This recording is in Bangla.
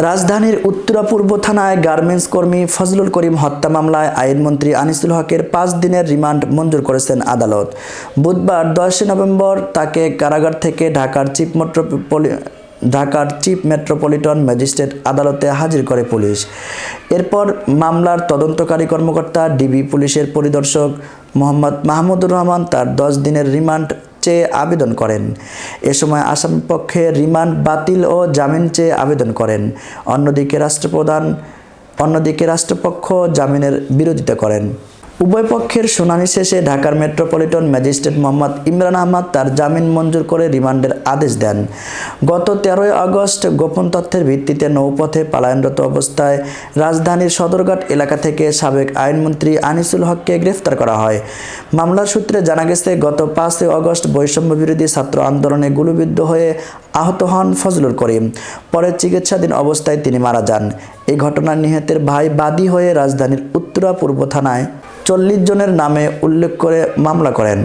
রাজধানীর উত্তরা পূর্ব থানায় গার্মেন্টস কর্মী ফজলুল করিম হত্যা মামলায় আইনমন্ত্রী আনিসুল হকের ৫ দিনের রিমান্ড মঞ্জুর করেছেন আদালত। বুধবার ১০ নভেম্বর তাকে কারাগার থেকে ঢাকার চিফ মেট্রোপলিটন ম্যাজিস্ট্রেট আদালতে হাজির করে পুলিশ। এরপর মামলার তদন্তকারী কর্মকর্তা ডিবি পুলিশের পরিদর্শক মোহাম্মদ মাহমুদুর রহমান তার ১০ দিনের রিমান্ড চেয়ে আবেদন করেন। এ সময় আসামির পক্ষে রিমান্ড বাতিল ও জামিন চেয়ে আবেদন করেন। অন্যদিকে রাষ্ট্রপক্ষ জামিনের বিরোধিতা করেন। উভয় পক্ষের শুনানি শেষে ঢাকার মেট্রোপলিটন ম্যাজিস্ট্রেট মোহাম্মদ ইমরান আহমদ তার জামিন মঞ্জুর করে রিমান্ডের আদেশ দেন। গত ১৩ আগস্ট গোপন তথ্যের ভিত্তিতে নৌপথে পলায়নরত অবস্থায় রাজধানীর সদরঘাট এলাকা থেকে সাবেক আইনমন্ত্রী আনিসুল হককে গ্রেফতার করা হয়। মামলার সূত্রে জানা গেছে, গত ৫ আগস্ট বৈষম্য বিরোধী ছাত্র আন্দোলনে গুলিবিদ্ধ হয়ে আহত হন ফজলুল করিম। পরে চিকিৎসাধীন অবস্থায় তিনি মারা যান। এই ঘটনার নিহতের ভাই বাদী হয়ে রাজধানীর উত্তরা পূর্ব থানায় ৪০ জনের নামে উল্লেখ করে মামলা করেন।